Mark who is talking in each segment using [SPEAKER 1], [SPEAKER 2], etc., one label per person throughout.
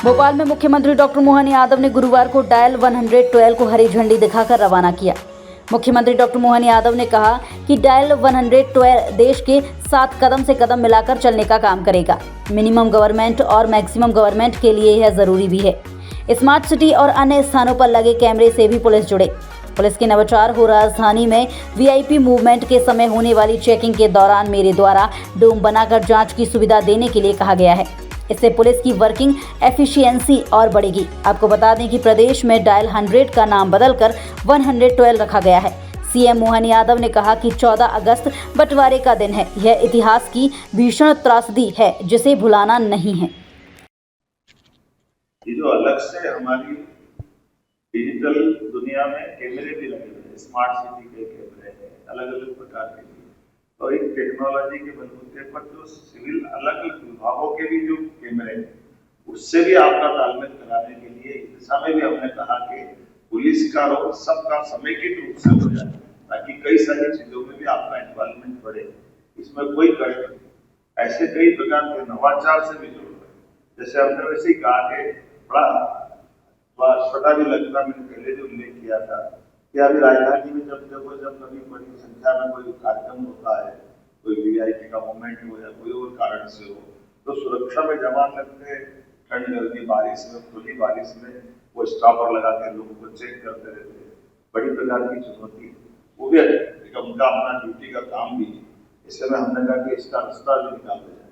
[SPEAKER 1] भोपाल में मुख्यमंत्री डॉक्टर मोहन यादव ने गुरुवार को डायल 112 को हरी झंडी दिखाकर रवाना किया। मुख्यमंत्री डॉक्टर मोहन यादव ने कहा कि डायल 112 देश के साथ कदम से कदम मिलाकर चलने का काम करेगा। मिनिमम गवर्नमेंट और मैक्सिमम गवर्नमेंट के लिए यह जरूरी भी है। स्मार्ट सिटी और अन्य स्थानों पर लगे कैमरे से भी पुलिस जुड़े। पुलिस के नवाचार हो राजधानी में वीआईपी मूवमेंट के समय होने वाली चेकिंग के दौरान मेरे द्वारा डोम बनाकर जांच की सुविधा देने के लिए कहा गया है। इससे पुलिस की वर्किंग एफिशिएंसी और बढ़ेगी। आपको बता दें कि प्रदेश में डायल 100 का नाम बदलकर 112 रखा गया है। सीएम मोहन यादव ने कहा कि 14 अगस्त बंटवारे का दिन है। यह इतिहास की भीषण त्रासदी है जिसे भुलाना नहीं है।
[SPEAKER 2] ये जो अलग से हमारी डिजिटल दुनिया में कैमरे भी लगे हुए हैं, स्मार्ट सिटी के कैमरे हैं अलग अलग प्रकार के, और एक टेक्नोलॉजी के बलबूते पर जो सिविल अलग अलग विभागों के भी जो कैमरे हैं उससे भी आपका तालमेल कराने के लिए इस दिशा में भी हमने कहा कि पुलिस का रोल सबका समेकित रूप से हो जाए, ताकि कई सारी चीजों में भी आपका इन्वॉल्वमेंट बढ़े। इसमें कोई कष्ट नहीं। ऐसे कई प्रकार के नवाचार से भी जुड़ रहे, जैसे हमने वैसे ही कहा कि बड़ा छोटा भी लगता, मैंने पहले जो उल्लेख किया था कि अभी राजधानी में जब कभी बड़ी संख्या में कोई कार्यक्रम होता है, कोई वीआईपी का मूवमेंट हो या कोई और कारण से हो, तो सुरक्षा में जवान लगते हैं। ठंड गर्मी बारिश में, खुली बारिश में वो स्टॉपर लगा के लोगों को चेक करते रहते हैं। बड़ी प्रकार की चुनौती है, वो भी उनका अपना ड्यूटी का काम भी है। इसलिए हमने कहा कि इसका रास्ता भी निकाला जाए।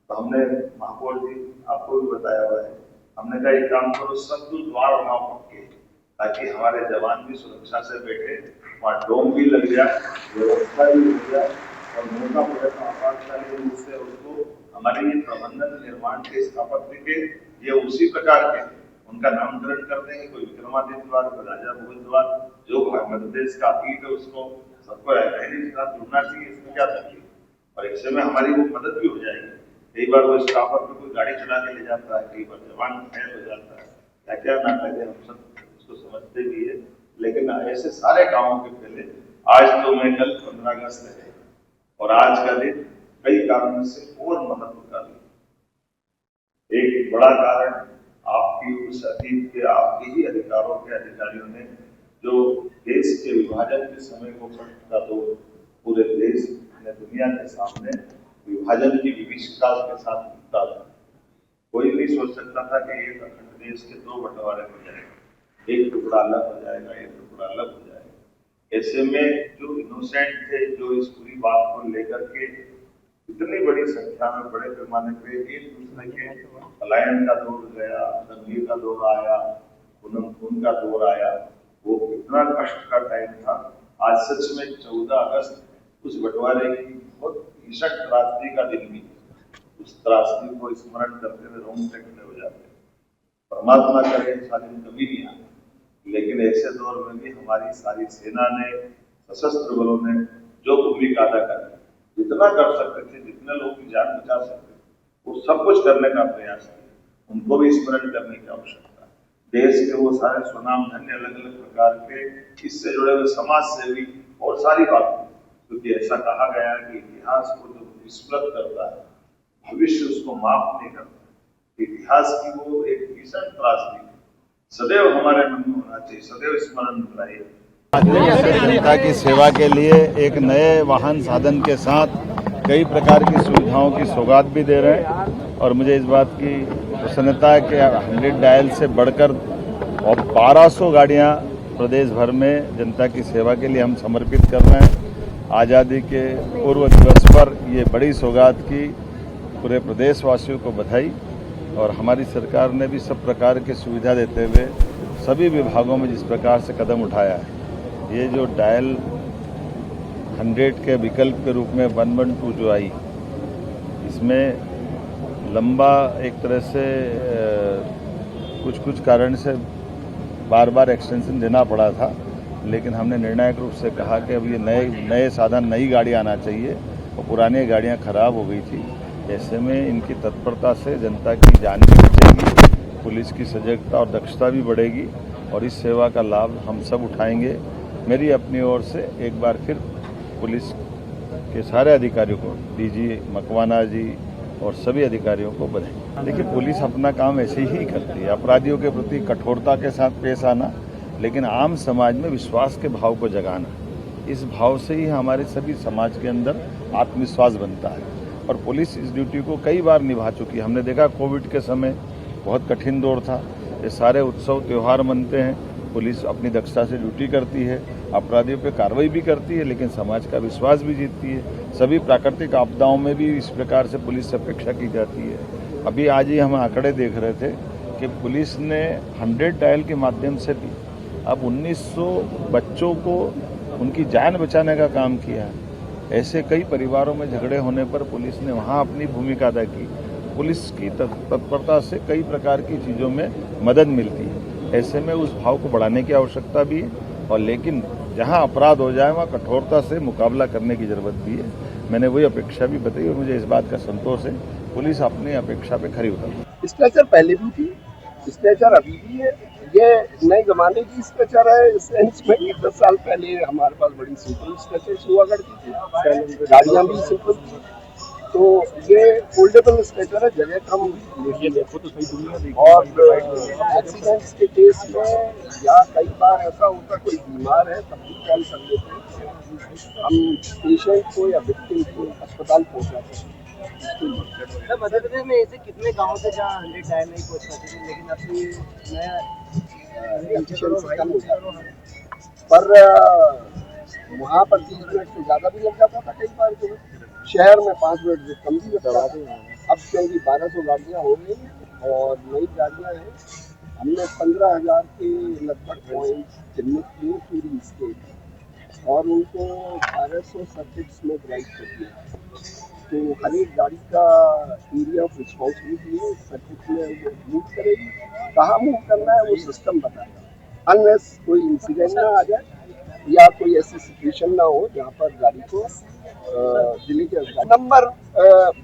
[SPEAKER 2] तो हमने महापौर जी आपको भी बताया हुआ है, हमने कहा एक काम करो, सब द्वार बनाओ पक्के, ताकि हमारे जवान भी सुरक्षा से बैठे, वहाँ डोम भी लग जाए, व्यवस्था भी हो जाए, और मौका पड़े तो आपातकालीन रूप से उसको हमारे ये प्रबंधन निर्माण के स्थापत्य के ये उसी प्रकार के उनका नामकरण कर देंगे। कोई विक्रमादित्य द्वार, कोई राजा भोज द्वार, जो मध्य प्रदेश का अतीत है उसको सबको राजधानी के साथ जुड़ना चाहिए। इसमें क्या तकलीफ, और ऐसे में हमारी वो मदद भी हो जाएगी। कई बार वो स्टाफर पे कोई गाड़ी चढ़ा के ले जाता है, कई बार जवान घायल हो जाता है, क्या नाटक है, हम सब उसको समझते भी है। लेकिन ऐसे सारे कामों के पहले आज तो मैं कल 15 अगस्त है और आज का दिन कई कारणों से और महत्व का दिन। एक बड़ा कारण आपकी उस अतीत के आपके ही अधिकारों के अधिकारियों ने जो देश के विभाजन के समय को का तो पूरे देश ने दुनिया के सामने विभाजन की विविधता के साथ दिखता था। कोई नहीं सोच सकता था कि एक अखंड देश के दो बंटवारे हो जाएगा, एक टुकड़ा अलग हो जाएगा, एक टुकड़ा अलग हो जाएगा। ऐसे में जो इनोसेंट थे, जो इस पूरी बात को लेकर के इतनी बड़ी संख्या में बड़े पैमाने पे एक दूसरे के पलायन का दौर गया, दंगे का दौर आया, खून का दौर आया, वो कितना कष्ट का टाइम था। आज सच में 14 अगस्त उस बंटवारे की बहुत भीषण त्रासदी का दिन भी, उस त्रासदी को स्मरण करते हुए रोंगटे खड़े हो जाते हैं। परमात्मा करे सारे दिन कभी नहीं आए, लेकिन ऐसे दौर में भी हमारी सारी सेना ने, सशस्त्र बलों ने जो भूमिका अदा करी, जितना कर सकते थे, जितने लोग की जान बचा सकते थे, वो सब कुछ करने का प्रयास किया। उनको भी स्मरण करने की आवश्यकता है। देश के वो सारे स्वनाम धन्य अलग अलग प्रकार के इससे जुड़े हुए समाज सेवी और सारी बातें, क्योंकि ऐसा कहा गया है कि इतिहास को जो विस्मृत करता है, भविष्य उसको माफ नहीं करता। इतिहास की वो एक भीषण त्रासदी सदैव हमारे मन में होना चाहिए, सदैव स्मरण दिलाइए।
[SPEAKER 3] जनता की सेवा के लिए एक नए वाहन साधन के साथ कई प्रकार की सुविधाओं की सौगात भी दे रहे हैं, और मुझे इस बात की प्रसन्नता है कि 100 डायल से बढ़कर और 1200 गाड़ियां प्रदेश भर में जनता की सेवा के लिए हम समर्पित कर रहे हैं। आज़ादी के पूर्व दिवस पर ये बड़ी सौगात की पूरे प्रदेशवासियों को बधाई। और हमारी सरकार ने भी सब प्रकार की सुविधा देते हुए सभी विभागों में जिस प्रकार से कदम उठाया है, ये जो डायल 100 के विकल्प के रूप में 112 जो आई, इसमें लंबा एक तरह से कुछ कारण से बार बार एक्सटेंशन देना पड़ा था, लेकिन हमने निर्णायक रूप से कहा कि अब ये नए साधन, नई गाड़ी आना चाहिए, और पुरानी गाड़ियां खराब हो गई थी। ऐसे में इनकी तत्परता से जनता की जान भी बचेगी, पुलिस की सजगता और दक्षता भी बढ़ेगी, और इस सेवा का लाभ हम सब उठाएंगे। मेरी अपनी ओर से एक बार फिर पुलिस के सारे अधिकारियों को, डीजी मकवाना जी और सभी अधिकारियों को बधाई। देखिए, पुलिस अपना काम ऐसे ही करती है, अपराधियों के प्रति कठोरता के साथ पेश आना, लेकिन आम समाज में विश्वास के भाव को जगाना। इस भाव से ही हमारे सभी समाज के अंदर आत्मविश्वास बनता है और पुलिस इस ड्यूटी को कई बार निभा चुकी है। हमने देखा कोविड के समय बहुत कठिन दौर था, ये सारे उत्सव त्यौहार मनते हैं, पुलिस अपनी दक्षता से ड्यूटी करती है, अपराधियों पे कार्रवाई भी करती है, लेकिन समाज का विश्वास भी जीतती है। सभी प्राकृतिक आपदाओं में भी इस प्रकार से पुलिस से अपेक्षा की जाती है। अभी आज ही हम आंकड़े देख रहे थे कि पुलिस ने 100 डायल के माध्यम से भी अब 1900 बच्चों को उनकी जान बचाने का काम किया है। ऐसे कई परिवारों में झगड़े होने पर पुलिस ने वहाँ अपनी भूमिका अदा की। पुलिस की तत्परता से कई प्रकार की चीज़ों में मदद मिलती है। ऐसे में उस भाव को बढ़ाने की आवश्यकता भी है, और लेकिन जहाँ अपराध हो जाए वहाँ कठोरता से मुकाबला करने की ज़रूरत भी है। मैंने वही अपेक्षा भी बताई और मुझे इस बात का संतोष है, पुलिस अपनी अपेक्षा पे खरी उतरी।
[SPEAKER 4] स्ट्रेचर पहले भी थी, स्ट्रेचर अभी भी है। ये नए जमाने की स्ट्रेचर है इस सेंस में कि 10 साल पहले हमारे पास बड़ी सिंपल स्ट्रेचर्स हुआ करती थी, गाड़ियाँ भी सिंपल थी। तो ये फोल्डेबल स्ट्रेचर है, जगह कम और एक्सीडेंट्स के केस में या कई बार ऐसा होता कोई बीमार है तब भी कॉल कर लेते हैं, हम पेशेंट को या विक्टिम को अस्पताल पहुँचाते हैं।
[SPEAKER 5] मध्य प्रदेश में ऐसे कितने गाँव थे जहाँ 100 डायल नहीं पहुँच पाते थे, लेकिन अब ये नया
[SPEAKER 4] कम हो जाता है। पर वहाँ पर 30 मिनट से ज़्यादा भी लग जाता था कई बार, जो शहर में 5 मिनट से कम भी लगता था। अब क्योंकि 1200 गाड़ियाँ हो गई और नई गाड़ियाँ हैं, हमने 15,000 के लगभग पॉइंट चिन्हित किए पूरी स्टेट और उनको 1200 सर्किट्स में ड्राइव कर दिया। तो हर एक गाड़ी का एरिया ऑफ रिस्पॉन्सिबिलिटी है, सर्किट में वो मूव करेगी, कहाँ मूव करना है वो सिस्टम बताएगा। अनलेस कोई इंसिडेंट ना आ जाए या कोई ऐसी सिचुएशन ना हो जहाँ पर गाड़ी को डिले किया। नंबर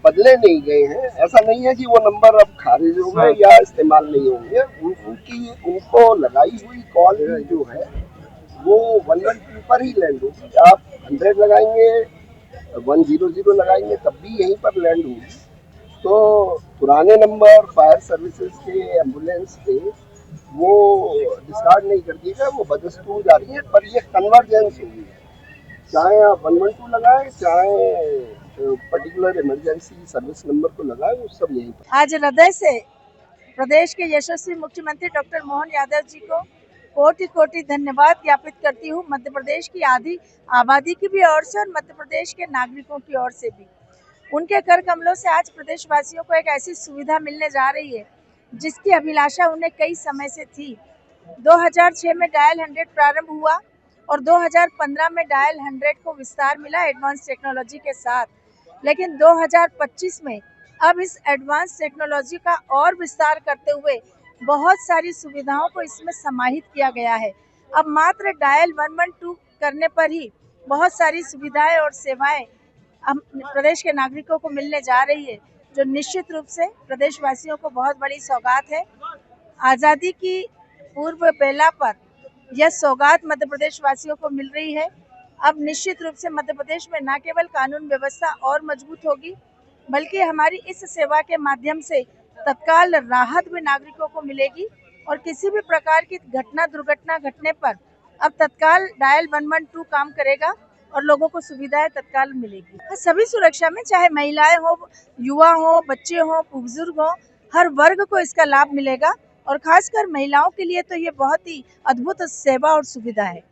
[SPEAKER 4] बदले नहीं गए हैं, ऐसा नहीं है कि वो नंबर अब खारिज हो गए या इस्तेमाल नहीं होंगे। उनको लगाई हुई कॉल जो है वो 112 पर ही लैंड होगी। आप 100 लगाएंगे, 100 लगाएंगे तब भी यहीं पर लैंड होगी। तो पुराने नंबर फायर सर्विसेज के, एम्बुलेंस के वो डिस्कार्ड नहीं कर दिएगा, वो बदस्तूर जा रही है। पर ये कन्वर्जेंस होगी, चाहे आप 112 लगाएं, चाहे पर्टिकुलर इमरजेंसी सर्विस नंबर को लगाएं, वो सब यहीं पर।
[SPEAKER 6] आज हृदय से प्रदेश के यशस्वी मुख्यमंत्री डॉक्टर मोहन यादव जी को कोटि कोटि धन्यवाद ज्ञापित करती हूँ, मध्य प्रदेश की आधी आबादी की भी ओर से और मध्य प्रदेश के नागरिकों की ओर से भी। उनके कर कमलों से आज प्रदेशवासियों को एक ऐसी सुविधा मिलने जा रही है जिसकी अभिलाषा उन्हें कई समय से थी। 2006 में डायल 100 प्रारंभ हुआ और 2015 में डायल 100 को विस्तार मिला एडवांस टेक्नोलॉजी के साथ, लेकिन 2025 में अब इस एडवांस टेक्नोलॉजी का और विस्तार करते हुए बहुत सारी सुविधाओं को इसमें समाहित किया गया है। अब मात्र डायल 112 करने पर ही बहुत सारी सुविधाएं और सेवाएं हम प्रदेश के नागरिकों को मिलने जा रही है, जो निश्चित रूप से प्रदेशवासियों को बहुत बड़ी सौगात है। आज़ादी की पूर्व बेला पर यह सौगात मध्य प्रदेश वासियों को मिल रही है। अब निश्चित रूप से मध्य प्रदेश में न केवल कानून व्यवस्था और मजबूत होगी, बल्कि हमारी इस सेवा के माध्यम से तत्काल राहत भी नागरिकों को मिलेगी और किसी भी प्रकार की घटना दुर्घटना घटने पर अब तत्काल डायल 112 काम करेगा और लोगों को सुविधाएं तत्काल मिलेगी। सभी सुरक्षा में चाहे महिलाएं हो, युवा हो, बच्चे हो, बुजुर्ग हो, हर वर्ग को इसका लाभ मिलेगा और खासकर महिलाओं के लिए तो ये बहुत ही अद्भुत सेवा और सुविधा है।